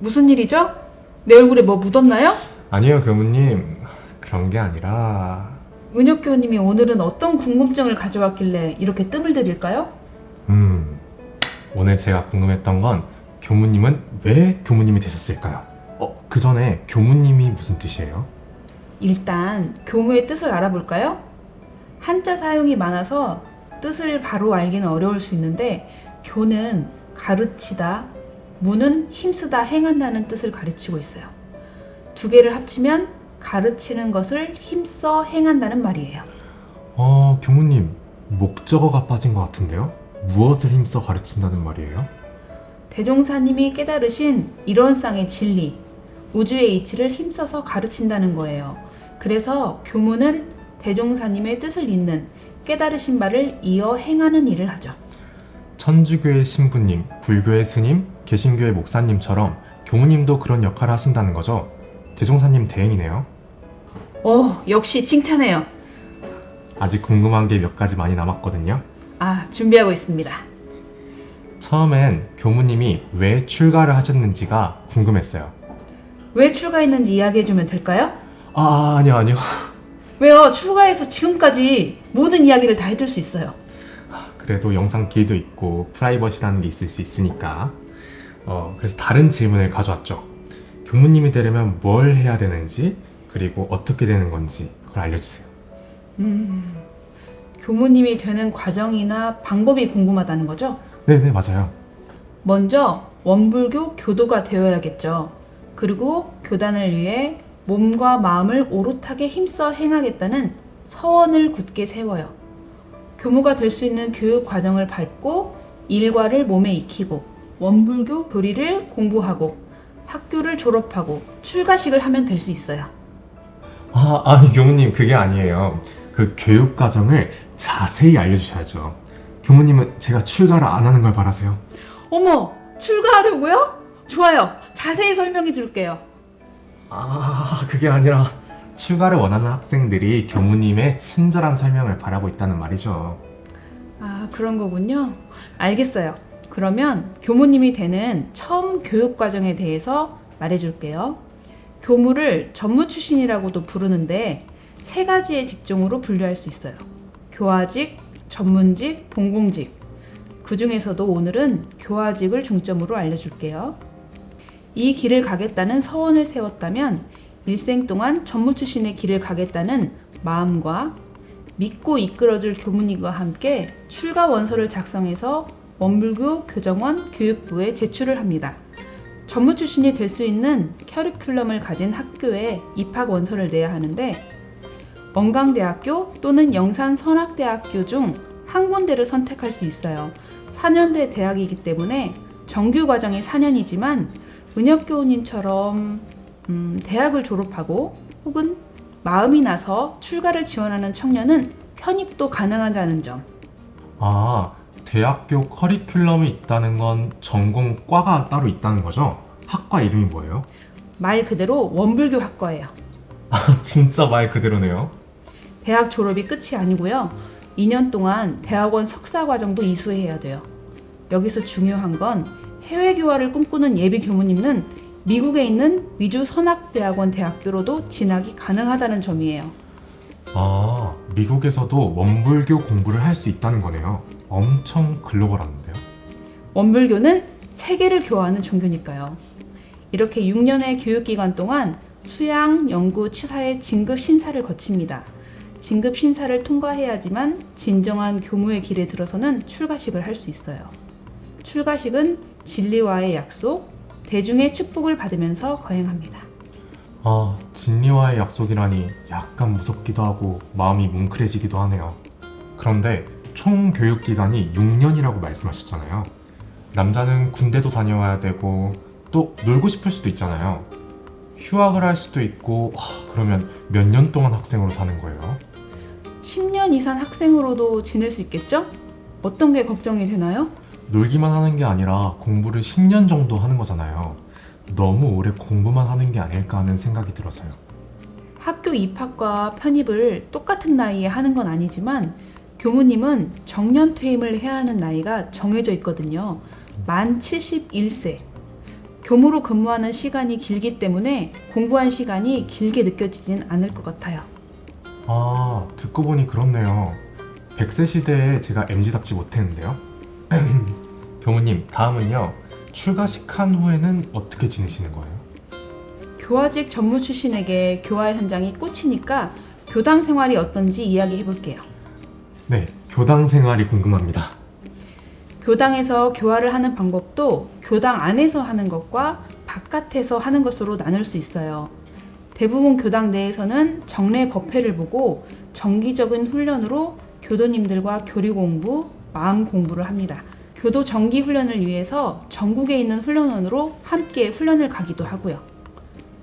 무슨 일이죠? 내 얼굴에 뭐 묻었나요? 아니에요, 교무님. 그런 게 아니라... 은혁 교우님이 오늘은 어떤 궁금증을 가져왔길래 이렇게 뜸을 들일까요? 오늘 제가 궁금했던 건 교무님은 왜 교무님이 되셨을까요? 그 전에 교무님이 무슨 뜻이에요? 일단 교무의 뜻을 알아볼까요? 한자 사용이 많아서 뜻을 바로 알기는 어려울 수 있는데 교는 가르치다, 무는 힘쓰다, 행한다는 뜻을 가르치고 있어요. 두 개를 합치면 가르치는 것을 힘써 행한다는 말이에요. 교무님, 목적어가 빠진 것 같은데요? 무엇을 힘써 가르친다는 말이에요? 대종사님이 깨달으신 이런상의 진리, 우주의 이치를 힘써서 가르친다는 거예요. 그래서 교무는 대종사님의 뜻을 잇는 깨달으신 바를 이어 행하는 일을 하죠. 천주교의 신부님, 불교의 스님, 개신교의 목사님처럼 교무님도 그런 역할을 하신다는 거죠? 대종사님 대행이네요. 역시 칭찬해요. 아직 궁금한 게 몇 가지 많이 남았거든요. 준비하고 있습니다. 처음엔 교무님이 왜 출가를 하셨는지가 궁금했어요. 왜 출가했는지 이야기해주면 될까요? 아니요. 왜요? 출가해서 지금까지 모든 이야기를 다 해줄 수 있어요. 그래도 영상 기회도 있고 프라이버시라는 게 있을 수 있으니까 그래서 다른 질문을 가져왔죠. 교무님이 되려면 뭘 해야 되는지, 그리고 어떻게 되는 건지 그걸 알려주세요. 교무님이 되는 과정이나 방법이 궁금하다는 거죠? 네네, 맞아요. 먼저 원불교 교도가 되어야겠죠. 그리고 교단을 위해 몸과 마음을 오롯하게 힘써 행하겠다는 서원을 굳게 세워요. 교무가 될 수 있는 교육 과정을 밟고 일과를 몸에 익히고 원불교 교리를 공부하고 학교를 졸업하고 출가식을 하면 될 수 있어요. 아니 교무님, 그게 아니에요. 그 교육 과정을 자세히 알려주셔야죠. 교무님은 제가 출가를 안 하는 걸 바라세요? 어머, 출가하려고요? 좋아요. 자세히 설명해 줄게요. 그게 아니라 출가를 원하는 학생들이 교무님의 친절한 설명을 바라고 있다는 말이죠. 그런 거군요. 알겠어요. 그러면 교무님이 되는 처음 교육 과정에 대해서 말해줄게요. 교무를 전무 출신이라고도 부르는데 세 가지의 직종으로 분류할 수 있어요. 교화직, 전문직, 본공직. 그 중에서도 오늘은 교화직을 중점으로 알려줄게요. 이 길을 가겠다는 서원을 세웠다면 일생 동안 전무 출신의 길을 가겠다는 마음과 믿고 이끌어줄 교무님과 함께 출가 원서를 작성해서 원불교 교정원 교육부에 제출을 합니다. 전무 출신이 될 수 있는 커리큘럼을 가진 학교에 입학 원서를 내야 하는데 원광대학교 또는 영산선악대학교 중 한 군데를 선택할 수 있어요. 4년제 대학이기 때문에 정규 과정이 4년이지만 은혁 교우님처럼 대학을 졸업하고 혹은 마음이 나서 출가를 지원하는 청년은 편입도 가능하다는 점. 대학교 커리큘럼이 있다는 건 전공과가 따로 있다는 거죠? 학과 이름이 뭐예요? 말 그대로 원불교 학과예요. 진짜 말 그대로네요. 대학 졸업이 끝이 아니고요. 2년 동안 대학원 석사 과정도 이수해야 돼요. 여기서 중요한 건 해외 교화를 꿈꾸는 예비 교무님은 미국에 있는 위주 선악대학원 대학교로도 진학이 가능하다는 점이에요. 미국에서도 원불교 공부를 할 수 있다는 거네요. 엄청 글로벌한데요? 원불교는 세계를 교화하는 종교니까요. 이렇게 6년의 교육기간 동안 수양, 연구, 치사의 진급 신사를 거칩니다. 진급 신사를 통과해야지만 진정한 교무의 길에 들어서는 출가식을 할 수 있어요. 출가식은 진리와의 약속, 대중의 축복을 받으면서 거행합니다. 진리와의 약속이라니 약간 무섭기도 하고 마음이 뭉클해지기도 하네요. 그런데 총 교육 기간이 6년이라고 말씀하셨잖아요. 남자는 군대도 다녀와야 되고 또 놀고 싶을 수도 있잖아요. 휴학을 할 수도 있고 그러면 몇 년 동안 학생으로 사는 거예요? 10년 이상 학생으로도 지낼 수 있겠죠? 어떤 게 걱정이 되나요? 놀기만 하는 게 아니라 공부를 10년 정도 하는 거잖아요. 너무 오래 공부만 하는 게 아닐까 하는 생각이 들어서요. 학교 입학과 편입을 똑같은 나이에 하는 건 아니지만 교무님은 정년 퇴임을 해야 하는 나이가 정해져 있거든요. 만 71세. 교무로 근무하는 시간이 길기 때문에 공부한 시간이 길게 느껴지진 않을 것 같아요. 아, 듣고 보니 그렇네요. 100세 시대에 제가 MZ답지 못했는데요. 교무님, 다음은요. 출가식한 후에는 어떻게 지내시는 거예요? 교화직 전무 출신에게 교화 현장이 꽂히니까 교당 생활이 어떤지 이야기해 볼게요. 네, 교당 생활이 궁금합니다. 교당에서 교화를 하는 방법도 교당 안에서 하는 것과 바깥에서 하는 것으로 나눌 수 있어요. 대부분 교당 내에서는 정례 법회를 보고 정기적인 훈련으로 교도님들과 교리 공부, 마음 공부를 합니다. 교도 정기 훈련을 위해서 전국에 있는 훈련원으로 함께 훈련을 가기도 하고요.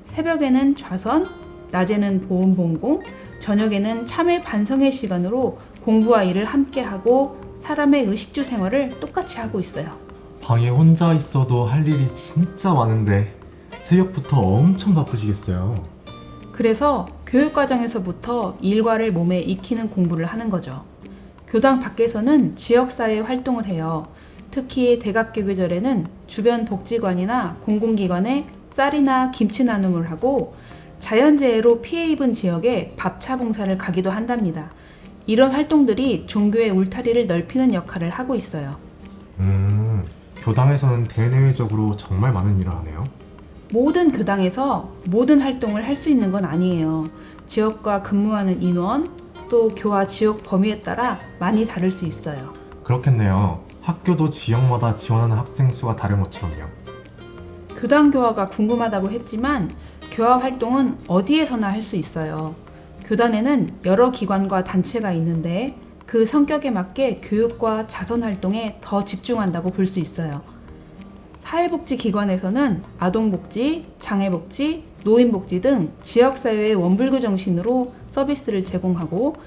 새벽에는 좌선, 낮에는 보훈봉공, 저녁에는 참회 반성회 시간으로 공부와 일을 함께 하고 사람의 의식주 생활을 똑같이 하고 있어요. 방에 혼자 있어도 할 일이 진짜 많은데 새벽부터 엄청 바쁘시겠어요. 그래서 교육과정에서부터 일과를 몸에 익히는 공부를 하는 거죠. 교당 밖에서는 지역사회 활동을 해요. 특히 대각교계절에는 주변 복지관이나 공공기관에 쌀이나 김치 나눔을 하고 자연재해로 피해 입은 지역에 밥차 봉사를 가기도 한답니다. 이런 활동들이 종교의 울타리를 넓히는 역할을 하고 있어요. 교당에서는 대내외적으로 정말 많은 일을 하네요. 모든 교당에서 모든 활동을 할 수 있는 건 아니에요. 지역과 근무하는 인원, 또 교화 지역 범위에 따라 많이 다를 수 있어요. 그렇겠네요. 학교도 지역마다 지원하는 학생 수가 다른 것처럼요. 교당 교화가 궁금하다고 했지만 교화 활동은 어디에서나 할 수 있어요. 교단에는 여러 기관과 단체가 있는데 그 성격에 맞게 교육과 자선 활동에 더 집중한다고 볼 수 있어요. 사회복지기관에서는 아동복지, 장애복지, 노인복지 등 지역사회의 원불교 정신으로 서비스를 제공하고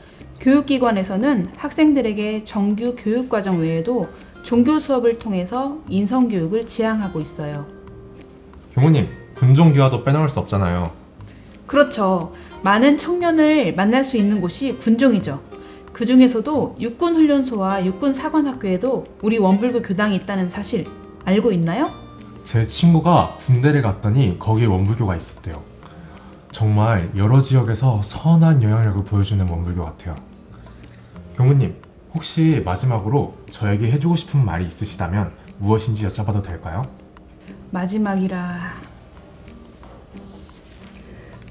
교육기관에서는 학생들에게 정규 교육과정 외에도 종교 수업을 통해서 인성교육을 지향하고 있어요. 교무님, 군종교화도 빼놓을 수 없잖아요. 그렇죠. 많은 청년을 만날 수 있는 곳이 군종이죠. 그 중에서도 육군훈련소와 육군사관학교에도 우리 원불교 교당이 있다는 사실 알고 있나요? 제 친구가 군대를 갔더니 거기에 원불교가 있었대요. 정말 여러 지역에서 선한 영향력을 보여주는 원불교 같아요. 교무님, 혹시 마지막으로 저에게 해주고 싶은 말이 있으시다면 무엇인지 여쭤봐도 될까요? 마지막이라...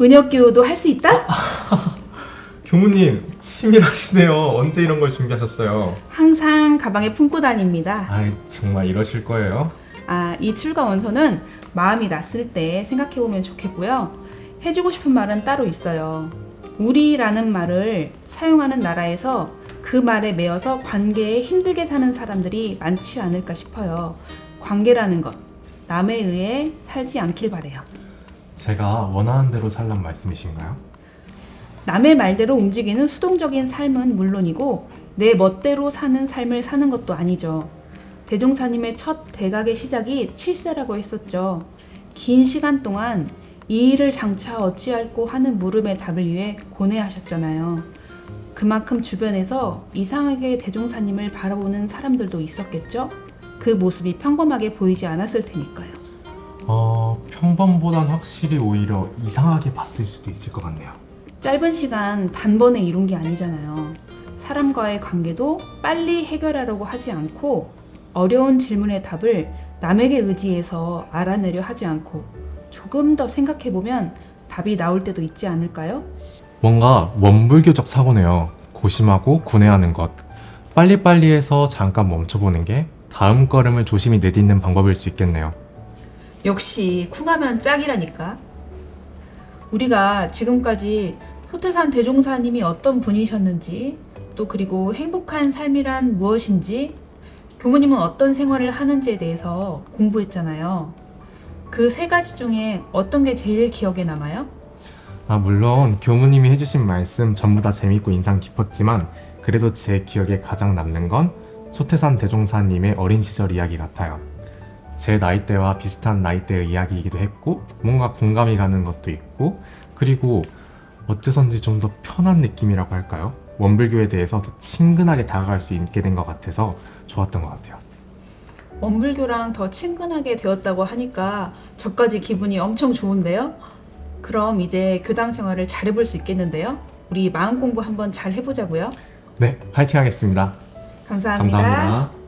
은혁교도 할 수 있다? 교무님, 치밀하시네요. 언제 이런 걸 준비하셨어요? 항상 가방에 품고 다닙니다. 아이, 정말 이러실 거예요? 이 출가 원서는 마음이 났을 때 생각해보면 좋겠고요. 해주고 싶은 말은 따로 있어요. 우리라는 말을 사용하는 나라에서 그 말에 매여서 관계에 힘들게 사는 사람들이 많지 않을까 싶어요. 관계라는 것, 남에 의해 살지 않길 바래요. 제가 원하는 대로 살란 말씀이신가요? 남의 말대로 움직이는 수동적인 삶은 물론이고 내 멋대로 사는 삶을 사는 것도 아니죠. 대종사님의 첫 대각의 시작이 7세라고 했었죠. 긴 시간 동안 이 일을 장차 어찌할꼬 하는 물음의 답을 위해 고뇌하셨잖아요. 그만큼 주변에서 이상하게 대종사님을 바라보는 사람들도 있었겠죠? 그 모습이 평범하게 보이지 않았을 테니까요. 평범보단 확실히 오히려 이상하게 봤을 수도 있을 것 같네요. 짧은 시간 단번에 이룬 게 아니잖아요. 사람과의 관계도 빨리 해결하려고 하지 않고 어려운 질문의 답을 남에게 의지해서 알아내려 하지 않고 조금 더 생각해보면 답이 나올 때도 있지 않을까요? 뭔가 원불교적 사고네요. 고심하고 고뇌하는 것. 빨리빨리 해서 잠깐 멈춰보는 게 다음 걸음을 조심히 내딛는 방법일 수 있겠네요. 역시 쿵하면 짝이라니까. 우리가 지금까지 소태산 대종사님이 어떤 분이셨는지, 또 그리고 행복한 삶이란 무엇인지, 교무님은 어떤 생활을 하는지에 대해서 공부했잖아요. 그 세 가지 중에 어떤 게 제일 기억에 남아요? 물론 교무님이 해주신 말씀 전부 다 재밌고 인상 깊었지만 그래도 제 기억에 가장 남는 건 소태산 대종사님의 어린 시절 이야기 같아요. 제 나이대와 비슷한 나이대의 이야기이기도 했고 뭔가 공감이 가는 것도 있고 그리고 어째선지 좀 더 편한 느낌이라고 할까요? 원불교에 대해서 더 친근하게 다가갈 수 있게 된 것 같아서 좋았던 것 같아요. 원불교랑 더 친근하게 되었다고 하니까 저까지 기분이 엄청 좋은데요. 그럼 이제 교당 생활을 잘 해볼 수 있겠는데요. 우리 마음 공부 한번 잘 해보자고요. 네, 화이팅 하겠습니다. 감사합니다. 감사합니다.